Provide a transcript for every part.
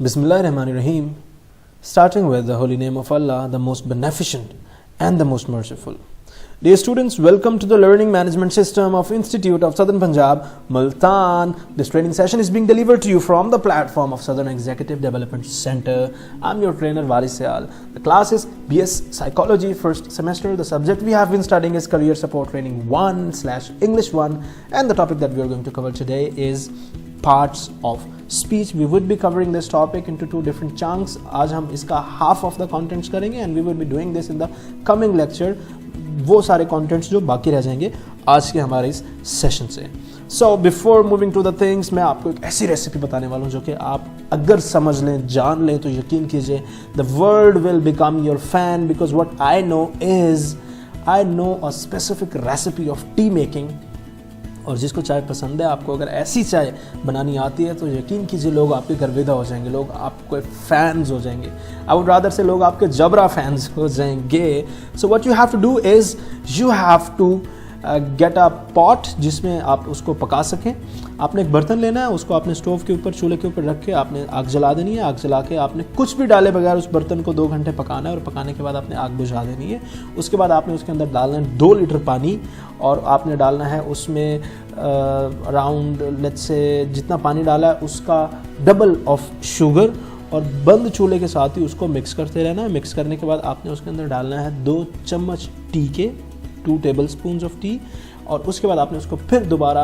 Bismillahirrahmanirrahim, starting with the holy name of Allah, the most beneficent and the most merciful. Dear students, welcome to the Learning Management System of Institute of Southern Punjab, Multan. This training session is being delivered to you from the platform of Southern Executive Development Center. I'm your trainer, Waris Sayal. The class is BS Psychology, first semester. The subject we have been studying is Career Support Training 1/English 1. And the topic that we are going to cover today is parts of speech. We would be covering this topic into two different chunks. आज हम इसका half of the contents करेंगे and we will be doing this in the coming lecture. वो सारे contents जो बाकी रह जाएंगे आज के हमारे इस सेशन से. So before moving to the things, मैं आपको एक ऐसी रेसिपी बताने वाला हूँ जो कि आप अगर समझ लें, जान लें, तो यकीन कीजिए the world will become your fan. Because what I know a specific recipe of T making. और जिसको चाय पसंद है, आपको अगर ऐसी चाय बनानी आती है तो यकीन कीजिए लोग आपके गर्विदा हो जाएंगे, लोग आपके फैंस हो जाएंगे. आई वुड रादर से लोग आपके जबरा फैंस हो जाएंगे. So what you have to do is you have to get a pot जिसमें आप उसको पका सकें. आपने एक बर्तन लेना है, उसको आपने स्टोव के ऊपर, चूल्हे के ऊपर रख के आपने आग जला देनी है. आग जला के आपने कुछ भी डाले बगैर उस बर्तन को 2 घंटे पकाना है और पकाने के बाद आपने आग बुझा देनी है. उसके बाद आपने उसके अंदर डालना है 2 लीटर पानी और आपने डालना है उसमें अराउंड लेट्स से जितना पानी डाला है उसका डबल ऑफ शुगर और बंद चूल्हे के साथ ही उसको मिक्स करते रहना है. मिक्स करने के बाद आपने उसके अंदर डालना है 2 चम्मच टी के, 2 टेबल स्पून ऑफ टी. और उसके बाद आपने उसको फिर दोबारा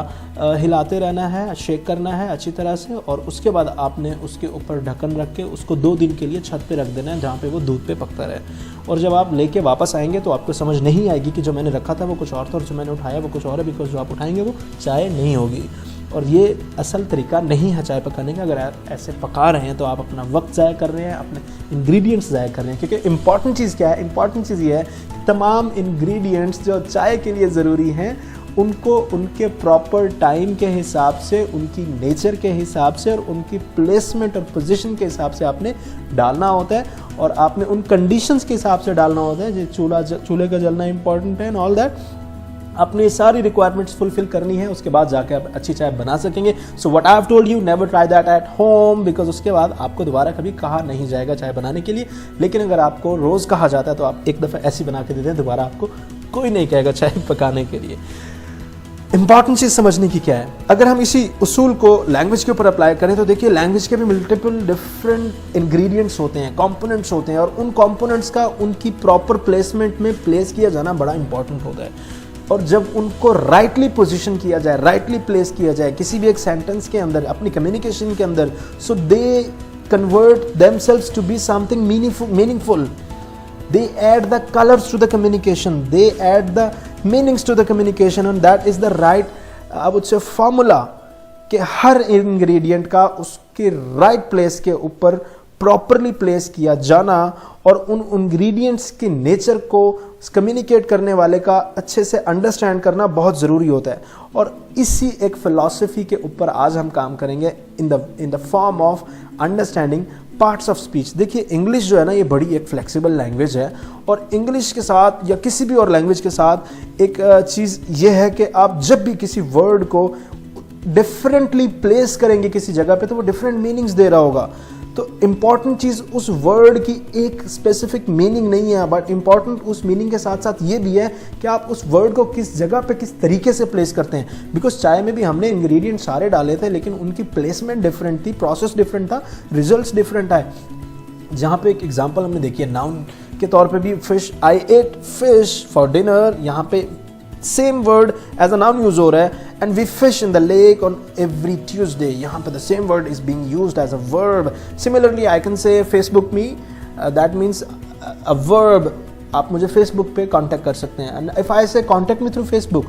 हिलाते रहना है, शेक करना है अच्छी तरह से. और उसके बाद आपने उसके ऊपर ढक्कन रख के उसको 2 दिन के लिए छत पे रख देना है जहाँ पे वो दूध पे पकता रहे. और जब आप लेके वापस आएंगे तो आपको समझ नहीं आएगी कि जो मैंने रखा था वो कुछ और था और जो मैंने उठाया वो कुछ और है. बिकॉज जो आप उठाएंगे वो चाय नहीं होगी. और ये असल तरीका नहीं है चाय पकाने का. अगर आप ऐसे पका रहे हैं तो आप अपना वक्त ज़ाया कर रहे हैं, अपने इंग्रेडिएंट्स ज़ाया कर रहे हैं. क्योंकि इंपॉर्टेंट चीज़ क्या है? इंपॉर्टेंट चीज़ ये है कि तमाम इंग्रेडिएंट्स जो चाय के लिए ज़रूरी हैं उनको उनके प्रॉपर टाइम के हिसाब से, उनकी नेचर के हिसाब से और उनकी प्लेसमेंट और पोजीशन के हिसाब से आपने डालना होता है. और आपने उन कंडीशंस के हिसाब से डालना होता है. जो चूल्हे का जलना इंपॉर्टेंट है एंड ऑल दैट. अपनी सारी रिक्वायरमेंट्स फुलफिल करनी है, उसके बाद जाके आप अच्छी चाय बना सकेंगे. So what I have told you, never try that at home. Because उसके बाद आपको दोबारा कभी कहा नहीं जाएगा चाय बनाने के लिए. लेकिन अगर आपको रोज़ कहा जाता है तो आप एक दफ़ा ऐसी बना के दे दें, दोबारा आपको कोई नहीं कहेगा चाय पकाने के लिए. इंपॉर्टेंट चीज़ समझने की क्या है? अगर हम इसी उसूल को लैंग्वेज के ऊपर अप्लाई करें तो देखिए लैंग्वेज के भी मल्टीपल डिफरेंट इंग्रेडिएंट्स होते हैं, कंपोनेंट्स होते हैं. और उन कंपोनेंट्स का उनकी प्रॉपर प्लेसमेंट में प्लेस किया जाना बड़ा इंपॉर्टेंट होता है. और जब उनको राइटली पोजीशन किया जाए, राइटली प्लेस किया जाए किसी भी एक सेंटेंस के अंदर, अपनी कम्युनिकेशन के अंदर, so they convert themselves to be something meaningful. They add the colors to the communication, they add the meanings to the communication, and that is the right, I would say, formula कि हर ingredient का उसके right place के ऊपर properly place किया जाना और उन ingredients के नेचर को कम्युनिकेट करने वाले का अच्छे से अंडरस्टैंड करना बहुत ज़रूरी होता है. और इसी एक फ़िलॉसफी के ऊपर आज हम काम करेंगे in the form of understanding parts of speech. देखिए इंग्लिश जो है ना, ये बड़ी एक फ्लेक्सिबल लैंग्वेज है. और इंग्लिश के साथ या किसी भी और लैंग्वेज के साथ एक चीज़ ये है कि आप जब भी किसी वर्ड को डिफरेंटली प्लेस करेंगे किसी जगह पे तो वो डिफरेंट मीनिंग्स दे रहा होगा. तो इम्पॉर्टेंट चीज़ उस वर्ड की एक स्पेसिफिक मीनिंग नहीं है, बट इम्पॉर्टेंट उस मीनिंग के साथ साथ ये भी है कि आप उस वर्ड को किस जगह पे किस तरीके से प्लेस करते हैं. बिकॉज चाय में भी हमने इंग्रेडिएंट सारे डाले थे लेकिन उनकी प्लेसमेंट डिफरेंट थी, प्रोसेस डिफरेंट था, रिजल्ट्स डिफरेंट आए. जहाँ पे एक एग्जांपल हमने देखी है नाउन के तौर पे भी, fish, I ate fish for dinner. यहाँ पे same word as a noun use हो रहा है. And we fish in the lake on every Tuesday. यहाँ पे the same word is being used as a verb. Similarly I can say Facebook me, that means a verb. आप मुझे Facebook पे contact कर सकते हैं. And if I say contact me through Facebook,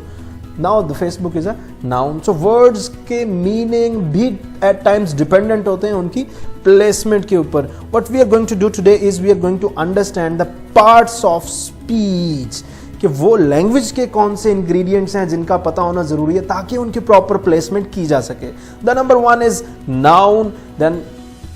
now the Facebook is a noun. So words के meaning भी at times dependent होते हैं उनकी प्लेसमेंट के ऊपर. What we are going to do today is we are going to understand the parts of speech, कि वो language के कौन से इंग्रेडिएंट्स हैं जिनका पता होना जरूरी है ताकि उनकी प्रॉपर प्लेसमेंट की जा सके. The number 1 is noun, then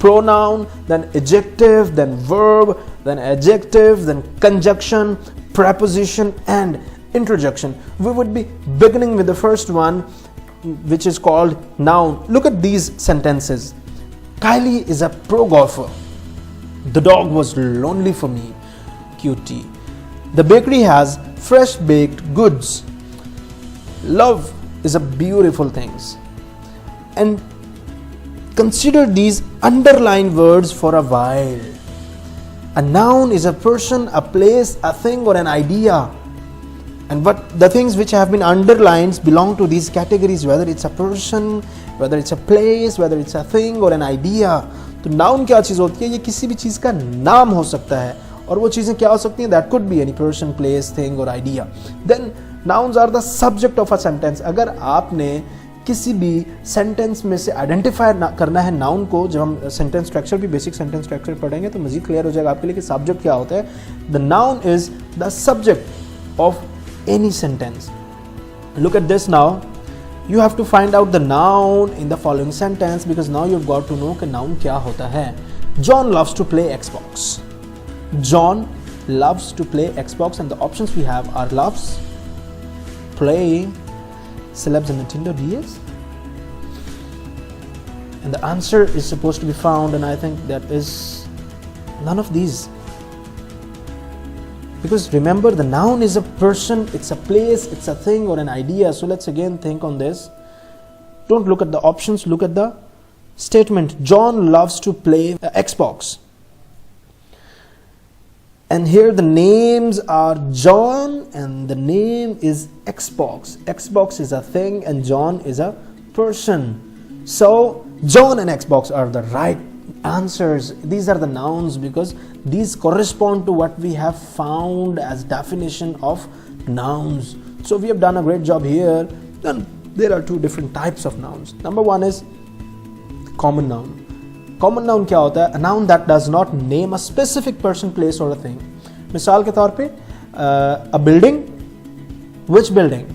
pronoun, then adjective, then verb, then adjective, then conjunction, preposition and interjection. We would be beginning with the first one, which is called noun. Look at these sentences. Kylie is a pro golfer. The dog was lonely for me. Cutie. The bakery has fresh baked goods. Love is a beautiful thing. And consider these underlined words for a while. A noun is a person, a place, a thing, or an idea. And what the things which have been underlined belong to these categories, whether it's a person, whether it's a place, whether it's a thing or an idea. तो noun क्या चीज़ होती है? ये किसी भी चीज़ का नाम हो सकता है, और वो चीज़ें क्या हो सकती हैं? That could be any person, place, thing or idea. Then nouns are the subject of a sentence. अगर आपने किसी भी सेंटेंस में से आइडेंटिफाई करना है नाउन को, जब हम सेंटेंस स्ट्रक्चर भी बेसिक सेंटेंस स्ट्रक्चर पढ़ेंगे तो मजीद क्लियर हो जाएगा आपके लिए कि सब्जेक्ट क्या होता है. The noun is the subject of any sentence. Look at this now. You have to find out the noun in the following sentence because now you've got to know कि noun क्या होता है. John loves to play Xbox. John loves to play Xbox and the options we have are loves, play, celebs and Nintendo DS. And the answer is supposed to be found, and I think that is none of these. Because remember, the noun is a person, it's a place, it's a thing or an idea. So let's again think on this. Don't look at the options, look at the statement. John loves to play Xbox. And here the names are John and the name is Xbox. Xbox is a thing and John is a person. So John and Xbox are the right answers. These are the nouns because these correspond to what we have found as definition of nouns. So we have done a great job here. Then there are two different types of nouns. Number one is common noun. Common noun क्या होता है? A noun that does not name a specific person, place or a thing. मिसाल के तौर पे a building. Which building?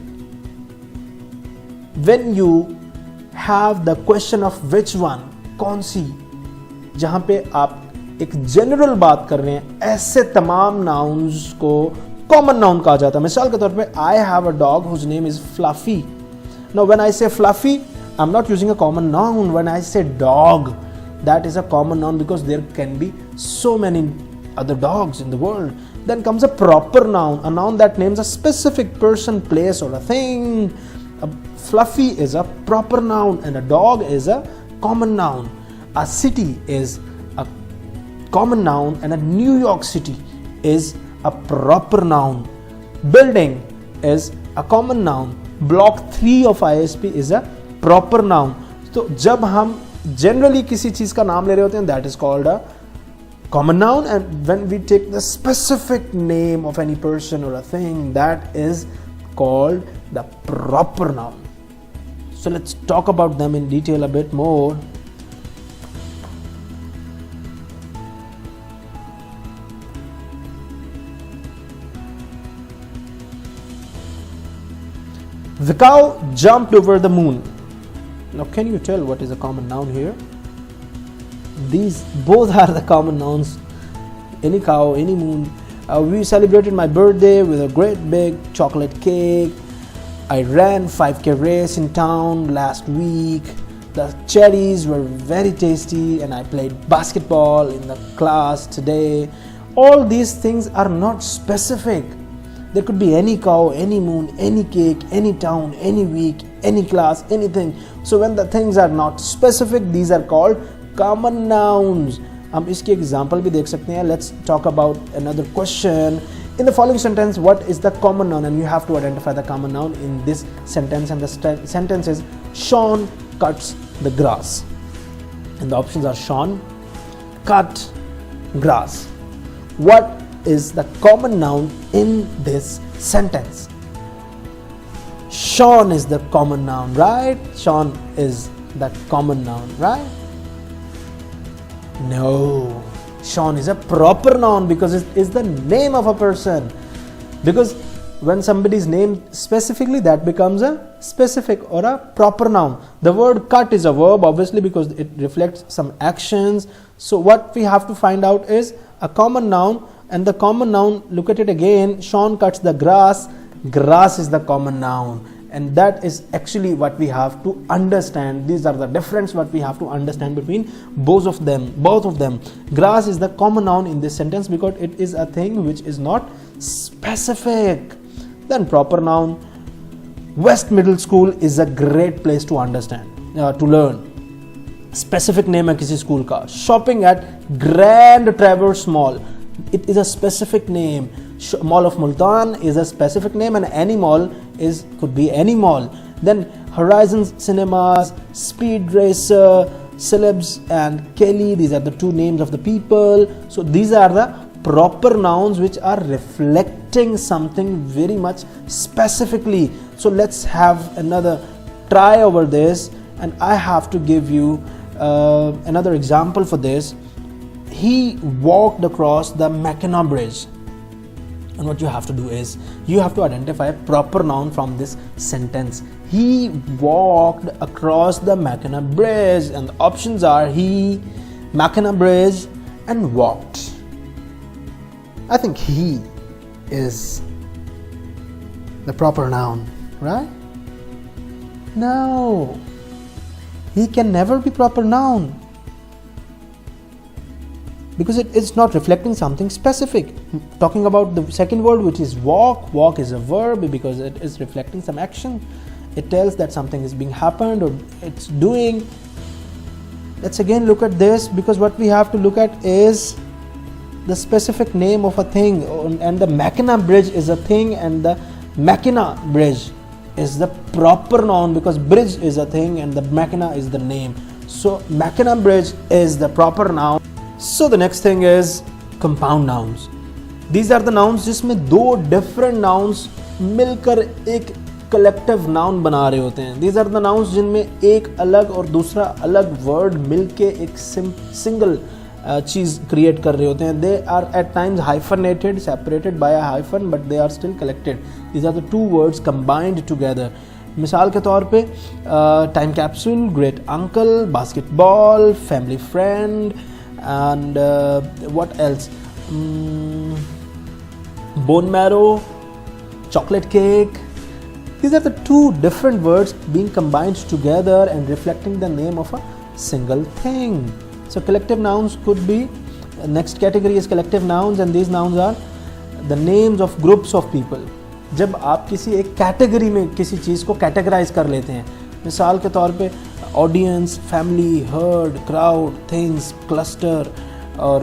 When you have the question of which one, कौन सी, जहां पे आप एक जनरल बात कर रहे हैं, ऐसे तमाम नाउन्स को कॉमन नाउन कहा जाता है. मिसाल के तौर पे I have a dog whose name is Fluffy. Now when I say Fluffy, I am not using a common noun. When I say dog, that is a common noun because there can be so many other dogs in the world. Then comes a proper noun, a noun that names a specific person, place or a thing. A fluffy is a proper noun and a dog is a common noun. A city is a common noun and a New York City is a proper noun. Building is a common noun. Block 3 of ISP is a proper noun. तो जब हम generally किसी चीज का नाम ले रहे होते हैं, that is called a common noun, and when we take the specific name of any person or a thing, that is called the proper noun. So let's talk about them in detail a bit more. The cow jumped over the moon. Now can you tell what is a common noun here? These both are the common nouns. Any cow, any moon. We celebrated my birthday with a great big chocolate cake. I ran 5K race in town last week. The cherries were very tasty and I played basketball in the class today. All these things are not specific. There could be any cow, any moon, any cake, any town, any week, any class, anything. So when the things are not specific, these are called common nouns. हम इसके example भी देख सकते हैं. Let's talk about another question. In the following sentence, what is the common noun? And you have to identify the common noun in this sentence. And the sentence is Sean cuts the grass. And the options are Sean, cut, grass. What is the common noun in this sentence? Sean is the common noun, right? Sean is the common noun, right? No. Sean is a proper noun because it is the name of a person. Because when somebody is named specifically, that becomes a specific or a proper noun. The word cut is a verb, obviously, because it reflects some actions. So what we have to find out is a common noun. And the common noun, look at it again. Sean cuts the grass. Grass is the common noun. and that is actually what we have to understand. These are the difference what we have to understand between both of them. Grass is the common noun in this sentence because it is a thing which is not specific. Then proper noun, West Middle School is a great place to understand, to learn. Specific name है किसी school का. Shopping at Grand Traverse Mall, it is a specific name. Mall of Multan is a specific name, and any mall could be any mall. Then Horizon Cinemas, Speed Racer, Celebs and Kelly, these are the two names of the people. So these are the proper nouns which are reflecting something very much specifically. So let's have another try over this, and I have to give you another example for this. He walked across the Mackinac Bridge. And what you have to do is, you have to identify a proper noun from this sentence. He walked across the Mackinac Bridge, and the options are he, Mackinac Bridge and walked. I think he is the proper noun, right? No, he can never be proper noun, because it is not reflecting something specific. Talking about the second word, which is walk is a verb because it is reflecting some action. It tells that something is being happened or it's doing. Let's again look at this, because what we have to look at is the specific name of a thing, and the Mackinac Bridge is a thing, and the Mackinac Bridge is the proper noun because bridge is a thing and the Mackinac is the name. So Mackinac Bridge is the proper noun. So the next thing is compound nouns. These are the nouns जिसमें दो different nouns मिलकर एक collective noun बना रहे होते हैं. These are the nouns जिनमें एक अलग और दूसरा अलग word मिलके एक single चीज़ create कर रहे होते हैं. They are at times hyphenated, separated by a hyphen, but they are still collected. These are the two words combined together. मिसाल के तौर पे time capsule, great uncle, basketball, family friend, and what else? Bone marrow, chocolate cake. These are the two different words being combined together and reflecting the name of a single thing. So collective nouns could be, next category is collective nouns, and these nouns are the names of groups of people. जब आप किसी एक category में किसी चीज़ को categorise कर लेते हैं, मिसाल के तौर पे audience, family, heard, crowd, things, cluster, और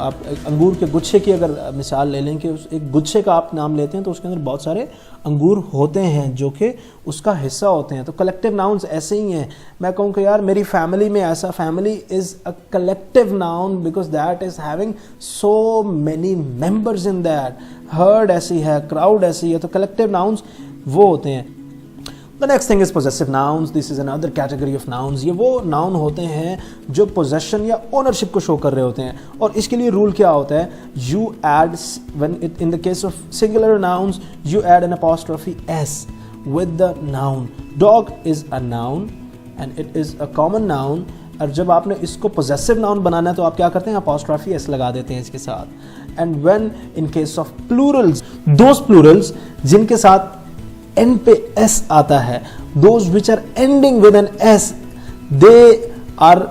आप अंगूर के गुच्छे की अगर मिसाल ले लें कि उस एक गुच्छे का आप नाम लेते हैं तो उसके अंदर बहुत सारे अंगूर होते हैं जो कि उसका हिस्सा होते हैं. तो कलेक्टिव नाउन्स ऐसे ही हैं. मैं कहूँ कि यार मेरी फैमिली में ऐसा, family is a collective noun because that is having so many members in that. Heard ऐसी है, क्राउड ऐसी है, तो कलेक्टिव नाउन्स वो होते हैं. The next thing is possessive nouns. This is another category of nouns. ये वो noun होते हैं जो possession या ownership को show कर रहे होते हैं. और इसके लिए rule क्या होता है? You add, in the case of singular nouns, you add an apostrophe s with the noun. Dog is a noun and it is a common noun. और जब आपने इसको possessive noun बनाना है तो आप क्या करते हैं? apostrophe s लगा देते हैं इसके साथ. And when in case of plurals, those plurals जिनके साथ एंड पे s आता है, those which are ending with an s, they are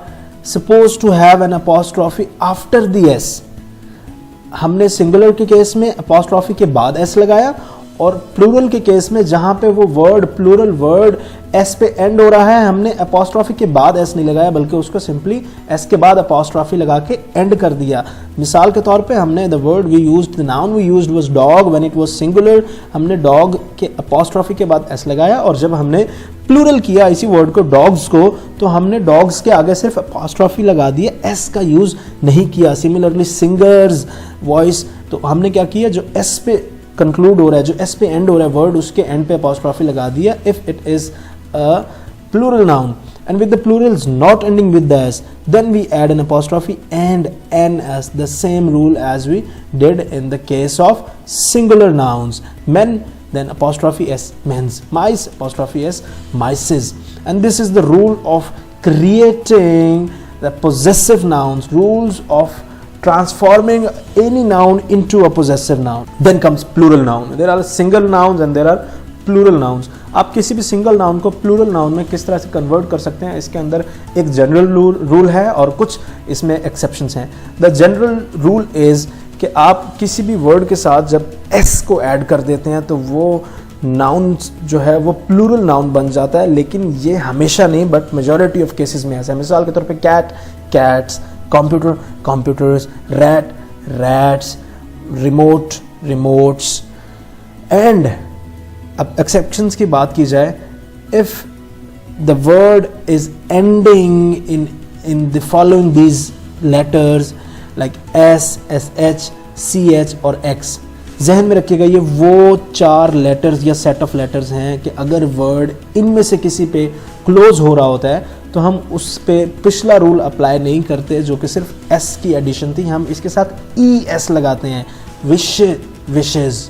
supposed to have an apostrophe after the s. हमने सिंगुलर के केस में apostrophe के बाद s लगाया, और प्लूरल के केस में जहां पे वो वर्ड, प्लूरल वर्ड s पे एंड हो रहा है, हमने apostrophe के बाद s नहीं लगाया बल्कि उसको सिंपली s के बाद apostrophe लगा के एंड कर दिया. मिसाल के तौर पे हमने the word we used, the noun we used was dog when it was singular. हमने dog के apostrophe के बाद s लगाया, और जब हमने प्लूरल किया इसी वर्ड को, dogs को, तो हमने dogs के आगे सिर्फ apostrophe लगा दिया, s का यूज नहीं किया. सिमिलरली singers, voice, तो हमने क्या किया, जो s पे कंक्लूड हो रहा है, जो s पे एंड हो रहा है वर्ड, उसके एंड पे अपॉस्ट्रॉफी लगा दिया if it is a plural noun. And with the plurals not ending with the s, then we add an apostrophe and ns, the same rule as we did in the case of singular nouns. Men, then apostrophe s, men's. Mice, apostrophe s, mice's. And this is the rule of creating the possessive nouns, rules of transforming any noun into a possessive noun. Then comes plural noun. There are single nouns and there are plural nouns. आप किसी भी single noun को plural noun में किस तरह से convert कर सकते हैं, इसके अंदर एक जनरल रूल है और कुछ इसमें एक्सेप्शंस हैं। द जनरल रूल इज़ कि आप किसी भी वर्ड के साथ जब एस को ऐड कर देते हैं तो वो नाउन जो है वो प्लूरल नाउन बन जाता है, लेकिन ये हमेशा नहीं बट मेजॉरिटी ऑफ केसेस में ऐसा है। मिसाल के तौर पे cat cats, computer computers, rat rats, remote remotes. And अब एक्सेप्शंस की बात की जाए, if the word is ending in the following these letters like S, S H, C H और एक्स। जहन में रखिएगा ये वो 4 लेटर्स या सेट ऑफ लेटर्स हैं कि अगर वर्ड इनमें से किसी पे क्लोज हो रहा होता है तो हम उस पे पिछला रूल अप्लाई नहीं करते जो कि सिर्फ एस की एडिशन थी, हम इसके साथ ई एस लगाते हैं। Wish wishes,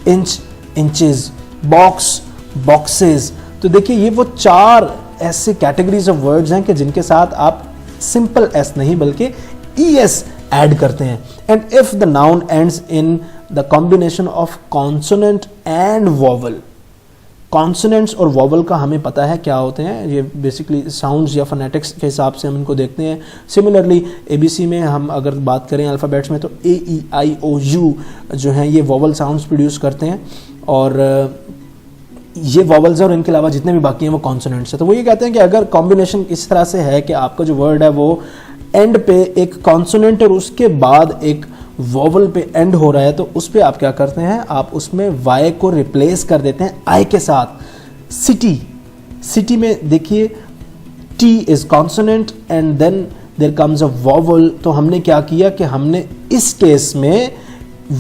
inch inches, box boxes. तो देखिए ये वो 4 ऐसे कैटेगरीज ऑफ वर्ड्स हैं कि जिनके साथ आप सिंपल एस नहीं बल्कि ई एस ऐड करते हैं। And if the noun ends in the combination of consonant and vowel. Consonants और वॉवल का हमें पता है क्या होते हैं, ये बेसिकली साउंड्स या फोनेटिक्स के हिसाब से हम इनको देखते हैं। सिमिलरली एबीसी में हम अगर बात करें अल्फ़ाबेट्स में तो ए ई आई ओ यू जो हैं ये वॉवल साउंड्स प्रोड्यूस करते हैं, और ये वॉवल्स हैं और इनके अलावा जितने भी बाकी हैं वो कॉन्सोनेंट्स हैं। तो वो ये कहते हैं कि अगर कॉम्बिनेशन इस तरह से है कि आपका जो वर्ड है वो एंड पे एक कॉन्सोनेंट और उसके बाद एक वॉवल पे एंड हो रहा है तो उस पे आप क्या करते हैं, आप उसमें वाई को रिप्लेस कर देते हैं आई के साथ। सिटी, सिटी में देखिए T is consonant and then there comes a vowel. तो हमने क्या किया कि हमने इस केस में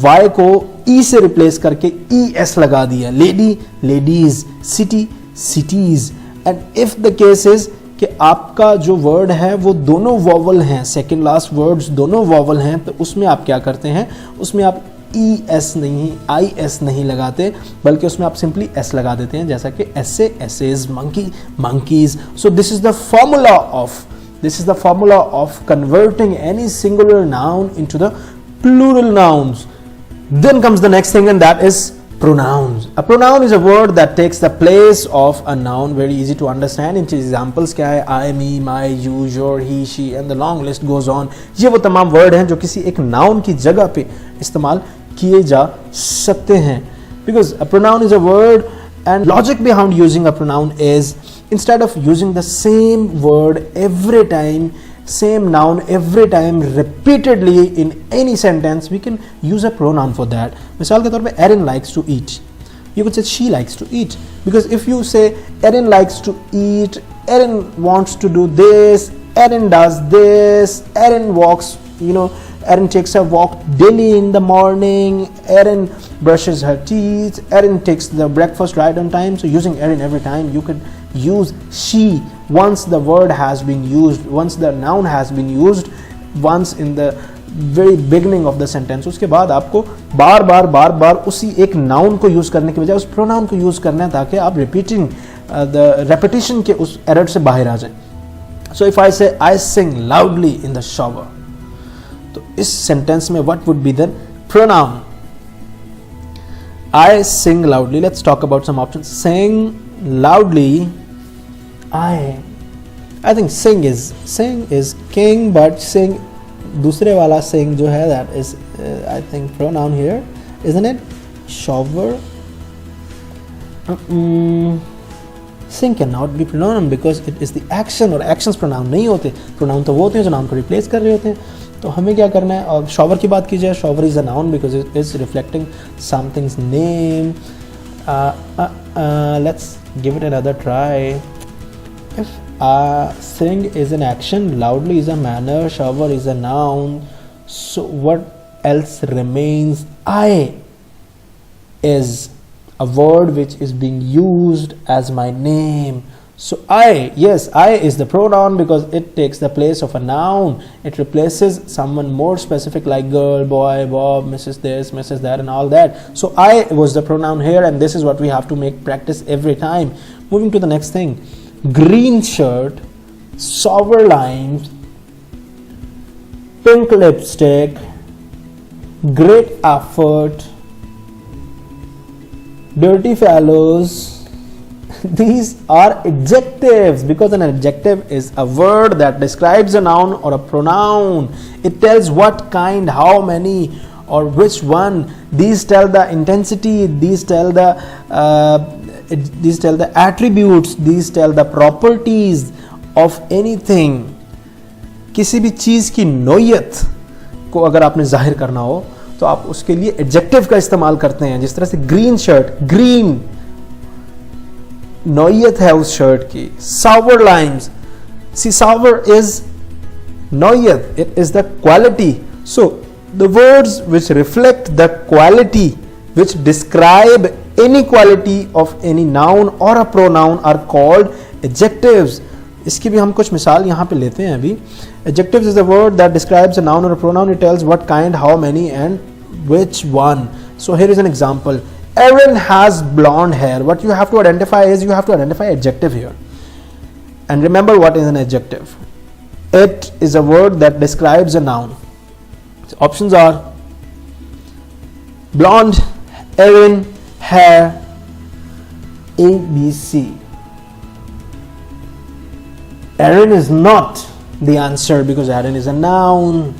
वाई को ई से रिप्लेस करके ई एस लगा दिया। Lady ladies, city cities. And if the case is कि आपका जो वर्ड है वो दोनों वॉवल हैं, सेकेंड लास्ट वर्ड्स दोनों वॉवल हैं, तो उसमें आप क्या करते हैं, उसमें आप ई एस नहीं आई एस नहीं लगाते बल्कि उसमें आप सिंपली एस लगा देते हैं, जैसा कि essay essays, monkey monkeys. So this is the formula of converting any singular noun into the plural nouns. Then comes the next thing, and that is pronouns. A pronoun is a word that takes the place of a noun. Very easy to understand. इनके examples क्या है, I, me, my, you, your, he, she, and the long list goes on. ये वो तमाम word हैं जो किसी एक noun की जगह पे इस्तेमाल किए जा सकते हैं. Because a pronoun is a word, and logic behind using a pronoun is instead of using the same word every time, same noun every time repeatedly in any sentence, we can use a pronoun for that. मिसाल के तौर पे Erin likes to eat, you could say she likes to eat, because if you say Erin likes to eat, Erin wants to do this, Erin does this, Erin walks, Erin takes a walk daily in the morning, Erin brushes her teeth, Erin takes the breakfast right on time. So using Erin every time, you could use she once the word has been used, once the noun has been used, once in the very beginning of the sentence. उसके बाद आपको बार बार उसी एक noun को use करने के बजाय उस pronoun को use करना है ताकि आप repeating the repetition के उस error से बाहर आ जाएं. So if I say I sing loudly in the shower, तो इस sentence में what would be the pronoun? I sing loudly. Let's talk about some options. Sing loudly. I think sing is king, but sing दूसरे वाला sing जो है that is I think pronoun here, isn't it? Shower. Sing cannot be pronoun because it is the action, और actions pronoun नहीं होते. pronoun तो वो होते हैं जो noun को replace कर रहे होते हैं. तो हमें क्या करना है, और shower की बात की जाए, shower is a noun because it is reflecting something's name. Let's give it another try. If sing is an action, loudly is a manner, shower is a noun, so what else remains? I is a word which is being used as my name. So I is the pronoun because it takes the place of a noun. It replaces someone more specific like girl, boy, Bob, Mrs. this, Mrs. that, and all that. So I was the pronoun here, and this is what we have to make practice every time. Moving to the next thing. Green shirt, sour limes, pink lipstick, great effort, dirty fellows. These are adjectives, because an adjective is a word that describes a noun or a pronoun. It tells what kind, how many, or which one. These tell the intensity, these tell the attributes, these tell the properties of anything. किसी भी चीज की नोयत को अगर आपने जाहिर करना हो तो आप उसके लिए एडजेक्टिव का इस्तेमाल करते हैं. जिस तरह से ग्रीन शर्ट, ग्रीन नोयत है उस शर्ट की. Sour limes, see sour is not, it is the quality. So the words which reflect the quality, which describe any quality of any noun or a pronoun are called adjectives. इसकी भी हम कुछ मिसाल यहाँ पे लेते हैं अभी. Adjectives is a word that describes a noun or a pronoun. It tells what kind, how many, and which one. So here is an example. Aaron has blonde hair. What you have to identify is, you have to identify adjective here. And remember what is an adjective. It is a word that describes a noun. So options are blonde, Aaron, hair, A, B, C. Aaron is not the answer because Aaron is a noun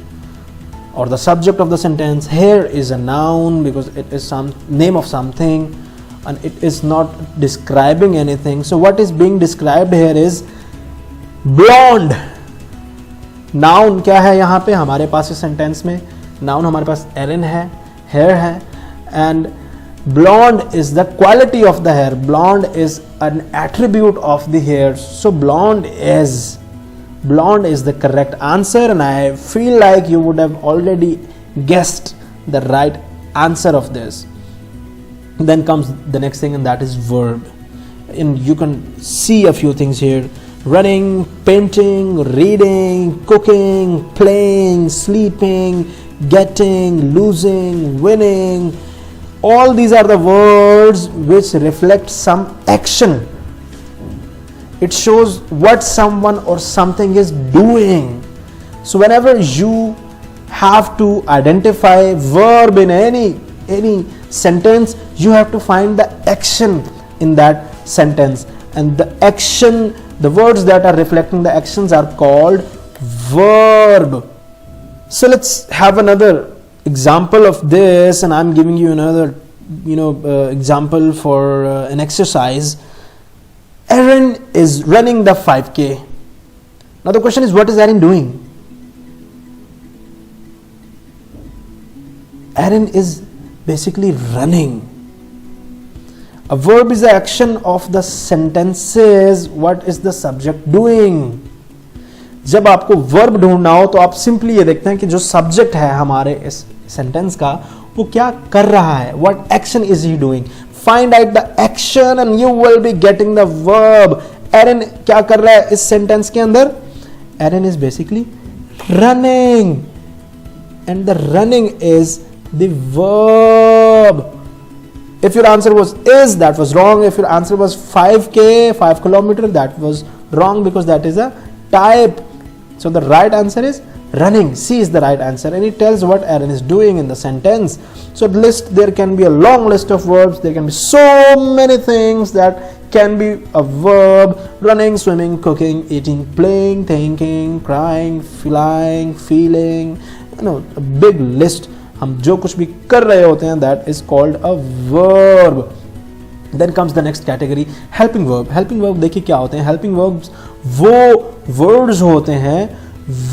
or the subject of the sentence. Hair is a noun because it is some name of something and it is not describing anything. So what is being described here is blonde. Noun क्या है यहाँ पे हमारे पास इस sentence में? Noun हमारे पास Aaron है, hair है, and blonde is the quality of the hair. Blonde is an attribute of the hair. So blonde is the correct answer, and I feel like you would have already guessed the right answer of this. Then comes the next thing, and that is verb. And you can see a few things here: running, painting, reading, cooking, playing, sleeping, getting, losing, winning. All these are the words which reflect some action. It shows what someone or something is doing. So whenever you have to identify verb in any sentence, you have to find the action in that sentence, and the action, the words that are reflecting the actions are called verb. So let's have another example of this, and I'm giving you another example for an exercise. Aaron is running the 5K. Now the question is, what is Aaron doing? Aaron is basically running. A verb is the action of the sentences. What is the subject doing? जब आपको verb ढूंढना हो तो आप simply ये देखते हैं कि जो सब्जेक्ट है हमारे इस सेंटेंस का वो क्या कर रहा है. What action is he doing. Find out the action and you will be getting the verb. Aaron क्या कर रहा है इस सेंटेंस के अंदर? Aaron is basically running, and the running is the verb. If your answer was is, that was wrong. If your answer was 5K, 5 kilometer, that was wrong because that is a type. So the right answer is running. C is the right answer, and it tells what Aaron is doing in the sentence. So there can be a long list of verbs. There can be so many things that can be a verb: running, swimming, cooking, eating, playing, thinking, crying, flying, feeling. A big list. हम जो कुछ भी कर रहे होते हैं, that is called a verb. Then comes the next category, helping verb. Helping verb देखिए क्या होते हैं. Helping verbs वो words होते हैं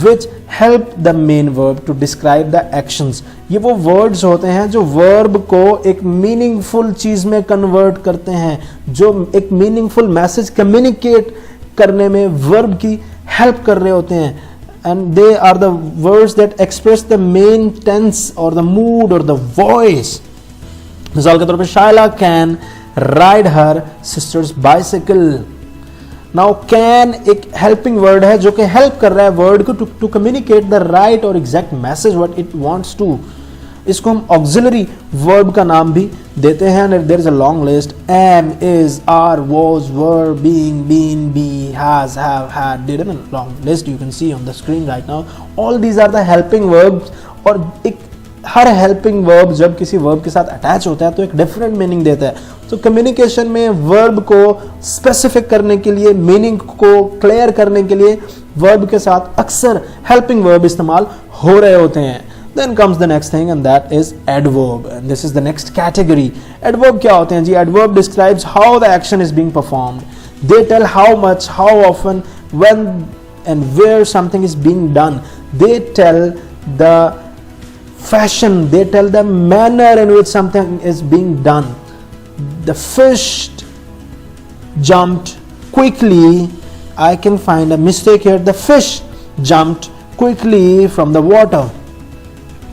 which help the main verb to describe the actions. ये वो words होते हैं जो verb को एक meaningful चीज में convert करते हैं, जो एक meaningful message communicate करने में verb की help कर रहे होते हैं. And they are the words that express the main tense or the mood or the voice. मिसाल के तौर पे Shaila can ride her sister's bicycle. Now can एक helping word है जो कि help कर रहा है word को to communicate the right or exact message what it wants to. इसको हम auxiliary verb का नाम भी देते हैं. And there is a long list: am, is, are, was, were, being, been, be, has, have, had, did, and a long list you can see on the screen right now. All these are the helping verbs. और एक हर helping verb जब किसी verb के साथ attach होता है तो एक डिफरेंट मीनिंग देता है. तो कम्युनिकेशन में वर्ब को स्पेसिफिक करने के लिए, मीनिंग को क्लियर करने के लिए वर्ब के साथ अक्सर हेल्पिंग वर्ब इस्तेमाल हो रहे होते हैं. Then comes the next thing and that is adverb, and this is the next category. Adverb क्या होते हैं जी? Adverb describes how the action is being performed. They tell how much, how often, when and where something is being done. They tell the fashion, they tell the manner in which something is being done. The fish jumped quickly. I can find a mistake here. The fish jumped quickly from the water.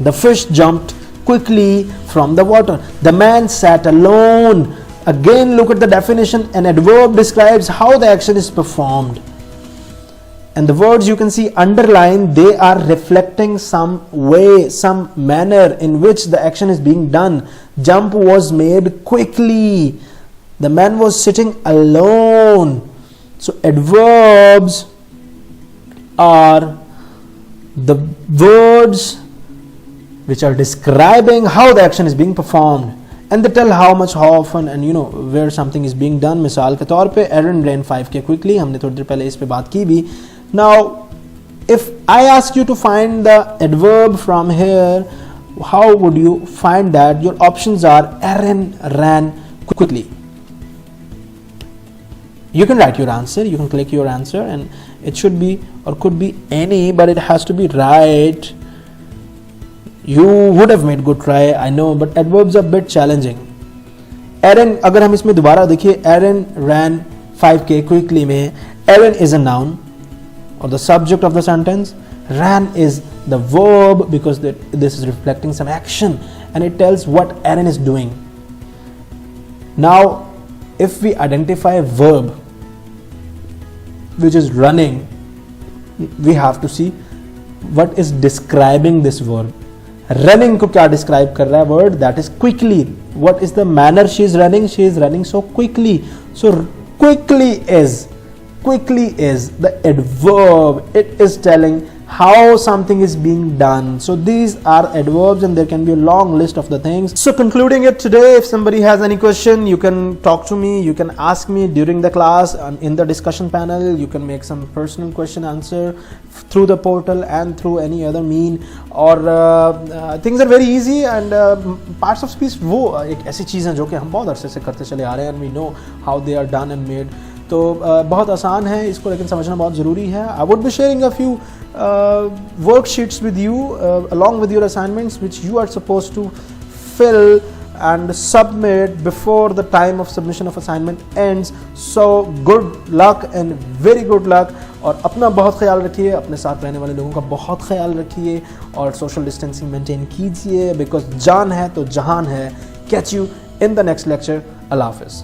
The fish jumped quickly from the water. The man sat alone. Again, look at the definition. An adverb describes how the action is performed. And the words you can see underlined, they are reflecting some way, some manner in which the action is being done. Jump was made quickly. The man was sitting alone. So adverbs are the words which are describing how the action is being performed, and they tell how much, how often, and you know where something is being done. मिसाल के तौर पे Aaron ran 5K quickly, हमने थोड़ी देर पहले इस पे बात की भी. Now if I ask you to find the adverb from here, how would you find that? Your options are Aaron ran quickly. You can write your answer, you can click your answer, and it should be or could be any, but it has to be right. You would have made good try, I know, but adverbs are a bit challenging. Aaron, अगर हम इसमें दोबारा देखिए, Aaron ran 5K quickly में Aaron is a noun or the subject of the sentence. Ran is the verb because this is reflecting some action and it tells what Aaron is doing. Now, if we identify a verb which is running, we have to see what is describing this verb. Running को क्या describe कर रहा है word? That is quickly. What is the manner she is running? She is running so quickly. So quickly is the adverb. It is telling how something is being done. So these are adverbs and there can be a long list of the things. So concluding it today, if somebody has any question, you can talk to me, you can ask me during the class and in the discussion panel. You can make some personal question answer through the portal and through any other mean, or things are very easy and parts of speech वो एक ऐसी चीज़ है जो कि हम बहुत अरसे से करते चले आ रहे हैं and we know how they are done and made. तो बहुत आसान है इसको, लेकिन समझना बहुत ज़रूरी है. I would be sharing a few worksheets with you along with your assignments which you are supposed to fill and submit before the time of submission of assignment ends. So good luck and very good luck. और अपना बहुत ख्याल रखिए, अपने साथ रहने वाले लोगों का बहुत ख्याल रखिए और सोशल डिस्टेंसिंग मेंटेन कीजिए, बिकॉज जान है तो जहान है. Catch you in the next lecture. अल्लाह हाफिज़.